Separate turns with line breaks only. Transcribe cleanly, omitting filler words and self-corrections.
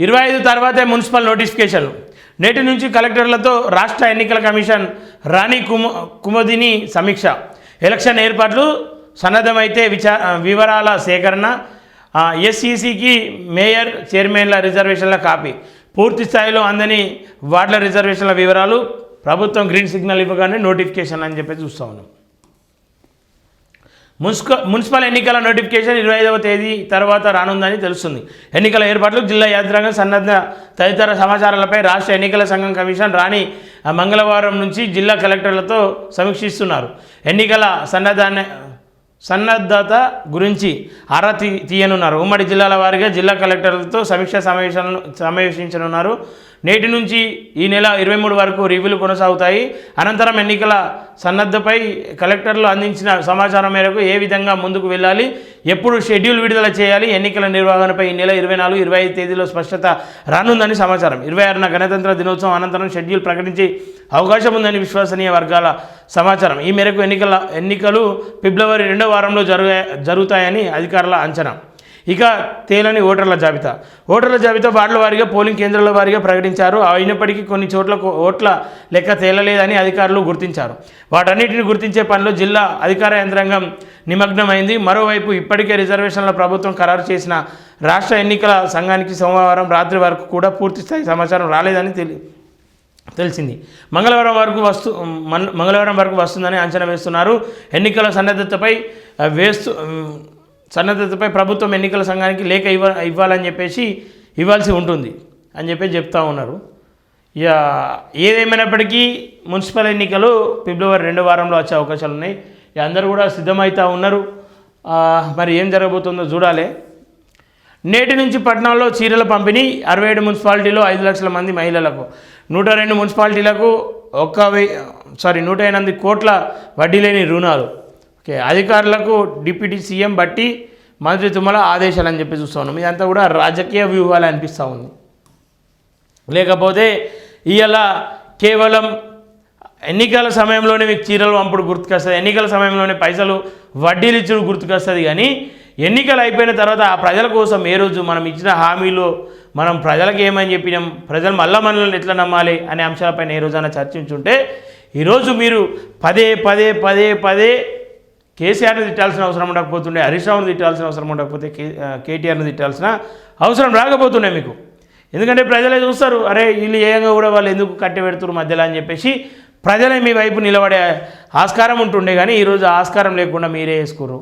25 తర్వాతే మున్సిపల్ నోటిఫికేషన్లు. నేటి నుంచి కలెక్టర్లతో రాష్ట్ర ఎన్నికల కమిషన్ రాణి కుముదిని సమీక్ష. ఎలక్షన్ ఏర్పాట్లు సన్నద్ధమైతే వివరాల సేకరణ. ఎస్ఈసికి మేయర్ చైర్మన్ల రిజర్వేషన్ల కాపీ. పూర్తి స్థాయిలో అందని వార్డుల రిజర్వేషన్ల వివరాలు. ప్రభుత్వం గ్రీన్ సిగ్నల్ ఇవ్వగానే నోటిఫికేషన్ అని చెప్పి చూస్తూ ఉన్నాం. మున్సిపల్ ఎన్నికల నోటిఫికేషన్ 25వ తేదీ తర్వాత రానుందని తెలుస్తుంది. ఎన్నికల ఏర్పాట్లు, జిల్లా యంత్రాంగం సన్నద్ధ తదితర సమాచారాలపై రాష్ట్ర ఎన్నికల సంఘం కమిషన్ రాణి మంగళవారం నుంచి జిల్లా కలెక్టర్లతో సమీక్షిస్తున్నారు. ఎన్నికల సన్నద్ధత గురించి ఆరా తీయనున్నారు. ఉమ్మడి జిల్లాల వారీగా జిల్లా కలెక్టర్లతో సమావేశించనున్నారు. నేటి నుంచి ఈ నెల 23 వరకు రివ్యూలు కొనసాగుతాయి. అనంతరం ఎన్నికల సన్నద్ధపై కలెక్టర్లు అందించిన సమాచారం మేరకు ఏ విధంగా ముందుకు వెళ్ళాలి, ఎప్పుడు షెడ్యూల్ విడుదల చేయాలి, ఎన్నికల నిర్వహణపై ఈ నెల 24, 25 తేదీలో స్పష్టత రానుందని సమాచారం. 26న గణతంత్ర దినోత్సవం అనంతరం షెడ్యూల్ ప్రకటించే అవకాశం ఉందని విశ్వసనీయ వర్గాల సమాచారం. ఈ మేరకు ఎన్నికలు ఫిబ్రవరి 2వ వారంలో జరుగుతాయని అధికారుల అంచనా. ఇక తేలని ఓటర్ల జాబితా వార్డుల వారీగా, పోలింగ్ కేంద్రాల వారీగా ప్రకటించారు. అయినప్పటికీ కొన్ని చోట్ల ఓట్ల లెక్క తేలలేదని అధికారులు గుర్తించారు. వాటన్నిటిని గుర్తించే పనిలో జిల్లా అధికార యంత్రాంగం నిమగ్నమైంది. మరోవైపు ఇప్పటికే రిజర్వేషన్ల ప్రభుత్వం ఖరారు చేసిన రాష్ట్ర ఎన్నికల సంఘానికి సోమవారం రాత్రి వరకు కూడా పూర్తిస్థాయి సమాచారం రాలేదని తెలిసింది. మంగళవారం వరకు వస్తుందని అంచనా వేస్తున్నారు. ఎన్నికల సన్నద్ధతపై ప్రభుత్వం ఎన్నికల సంఘానికి లేఖ ఇవ్వాలని చెప్పేసి ఇవ్వాల్సి ఉంటుంది అని చెప్పి చెప్తా ఉన్నారు. ఇక ఏదేమైనప్పటికీ మున్సిపల్ ఎన్నికలు ఫిబ్రవరి 2వ వారంలో వచ్చే అవకాశాలు ఉన్నాయి. అందరూ కూడా సిద్ధమవుతూ ఉన్నారు. మరి ఏం జరగబోతుందో చూడాలి. నేటి నుంచి పట్టణాల్లో చీరల పంపిణీ. 67 మున్సిపాలిటీలో 5 లక్షల మంది మహిళలకు, 102 మున్సిపాలిటీలకు 108 కోట్ల వడ్డీ లేని రుణాలు. అధికారులకు డిప్యూటీ సీఎం బట్టి మంత్రి తుమ్మల ఆదేశాలు అని చెప్పి చూస్తూ ఉన్నాం. ఇదంతా కూడా రాజకీయ వ్యూహాలు అనిపిస్తూ ఉంది. లేకపోతే ఇవాళ కేవలం ఎన్నికల సమయంలోనే మీకు చీరలు పంపుడు గుర్తుకొస్తుంది, ఎన్నికల సమయంలోనే పైసలు వడ్డీలు ఇచ్చుడు గుర్తుకొస్తుంది. కానీ ఎన్నికలు అయిపోయిన తర్వాత ఆ ప్రజల కోసం ఏ రోజు మనం ఇచ్చిన హామీలో మనం ప్రజలకు ఏమని చెప్పినాం, ప్రజలు మనల్ని ఎట్లా నమ్మాలి అనే అంశాలపైన ఏ రోజైనా చర్చించుంటే ఈరోజు మీరు పదే కేసీఆర్ని తిట్టాల్సిన అవసరం ఉండకపోతుండే, హరీష్ రావుని తిట్టాల్సిన అవసరం ఉండకపోతే కేటీఆర్ని తిట్టాల్సిన అవసరం రాకపోతుండే మీకు. ఎందుకంటే ప్రజలే చూస్తారు, అరే వీళ్ళు ఏయంగా కూడా వాళ్ళు ఎందుకు కట్టి పెడుతున్నారు మధ్యలో అని చెప్పేసి ప్రజలే మీ వైపు నిలబడే ఆస్కారం ఉంటుండే. కానీ ఈరోజు ఆస్కారం లేకుండా మీరే వేసుకోరు.